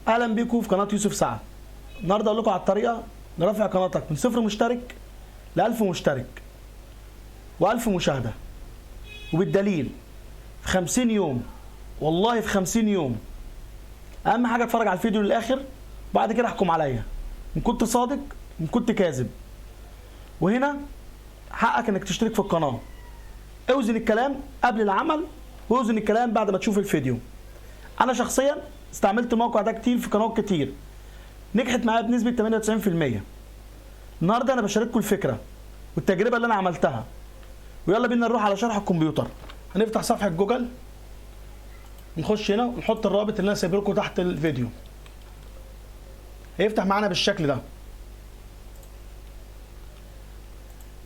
اهلا بيكم في قناه يوسف سعد. النهارده اقول لكم على الطريقه لرفع قناتك من 0 مشترك ل 1000 مشترك و1000 مشاهده، وبالدليل في 50 يوم. والله في 50 يوم. اهم حاجه اتفرج على الفيديو للاخر، بعد كده احكم عليا ان كنت صادق ان كنت كاذب. وهنا حقك انك تشترك في القناه. اوزن الكلام قبل العمل واوزن الكلام بعد ما تشوف الفيديو. انا شخصيا استعملت الموقع ده كتير في قنوات كتير، نجحت معايا بنسبه 98%. النهارده انا بشارككم الفكره والتجربه اللي انا عملتها، ويلا بينا نروح على شرح الكمبيوتر. هنفتح صفحه جوجل، نخش هنا ونحط الرابط اللي انا سايبه لكم تحت الفيديو. هيفتح معانا بالشكل ده.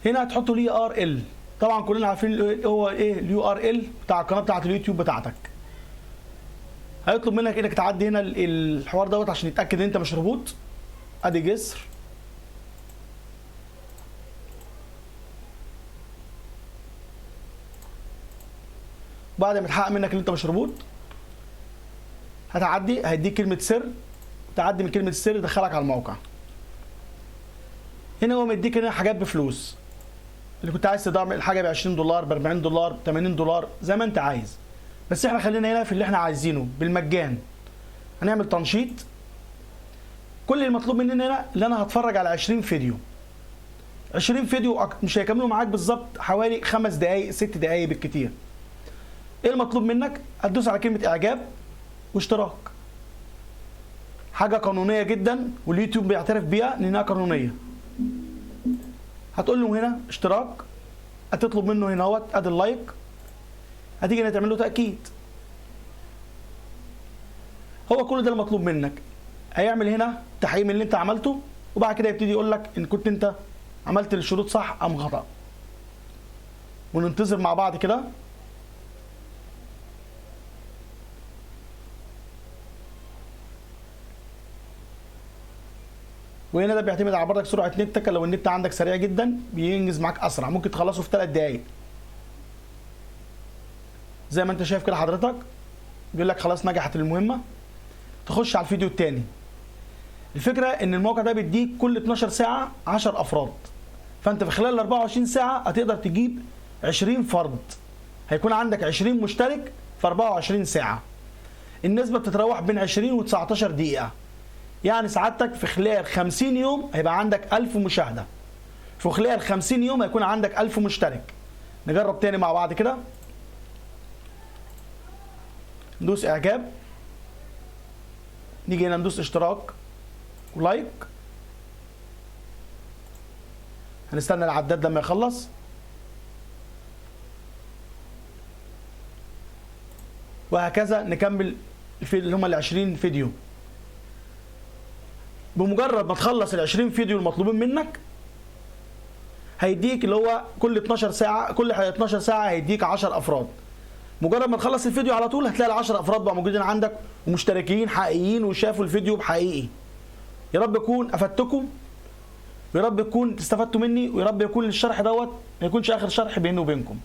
هنا هتحطوا اليو ار ال. طبعا كلنا عارفين هو ايه اليو ار ال بتاع القناه بتاعت اليوتيوب بتاعتك. هيطلب منك انك تعدي هنا الحوار دوت عشان يتاكد ان انت مش ربوط. ادي جسر. بعد ما يتحقق منك ان انت مش ربوط، هتعدي هيديك كلمه سر، تعدي من كلمه السر يدخلك على الموقع. هنا هو مديك هنا حاجات بفلوس، اللي كنت عايز تدعم الحاجه ب 20 دولار ب 40 دولار ب 80 دولار زي ما انت عايز، بس احنا خلينا هنا في اللي احنا عايزينه بالمجان. هنعمل تنشيط. كل المطلوب مننا هنا اللي انا هتفرج على 20 فيديو. 20 فيديو مش هيكملوا معاك بالظبط حوالي 5 دقائق 6 دقائق بالكتير. ايه المطلوب منك؟ هتدوس على كلمه اعجاب واشتراك. حاجه قانونيه جدا واليوتيوب بيعترف بيها انها قانونيه. هتقول له هنا اشتراك، هتطلب منه هنا اهوت ادي اللايك، هتيجي هنا تعمل له تاكيد. هو كل ده المطلوب منك. هيعمل هنا تحقيق من اللي انت عملته، وبعد كده يبتدي يقول لك ان كنت انت عملت الشروط صح ام خطا. وننتظر مع بعض كده. وهنا ده بيعتمد على برضك سرعه نتك. لو النت عندك سريع جدا بينجز معاك اسرع، ممكن تخلصه في 3 دقائق. زي ما انت شايف كده حضرتك، بيقول لك خلاص نجحت المهمه. تخش على الفيديو الثاني. الفكره ان الموقع ده بيديك كل 12 ساعه 10 افراد، فانت في خلال ال 24 ساعه هتقدر تجيب 20 فرد. هيكون عندك 20 مشترك في 24 ساعه. النسبه بتتراوح بين 20 و 19 دقيقه. يعني سعادتك في خلال 50 يوم هيبقى عندك 1000 مشاهده. في خلال 50 يوم هيكون عندك 1000 مشترك. نجرب تاني مع بعض كده. ندوس اعجاب، نيجي هنا ندوس اشتراك ولايك. هنستنى العداد لما يخلص. وهكذا نكمل في اللي هم ال 20 فيديو. بمجرد ما تخلص ال 20 فيديو المطلوبين منك، هيديك اللي هو كل 12 ساعه، كل 12 ساعه هيديك 10 افراد. مجرد ما تخلص الفيديو على طول هتلاقي ال 10 افراد بقى موجودين عندك ومشتركين حقيقيين وشافوا الفيديو بحقيقي. يا رب اكون افدتكم، ويا رب تكون استفدتوا مني، ويا رب يكون الشرح دوت ما يكونش اخر شرح بيني وبينكم.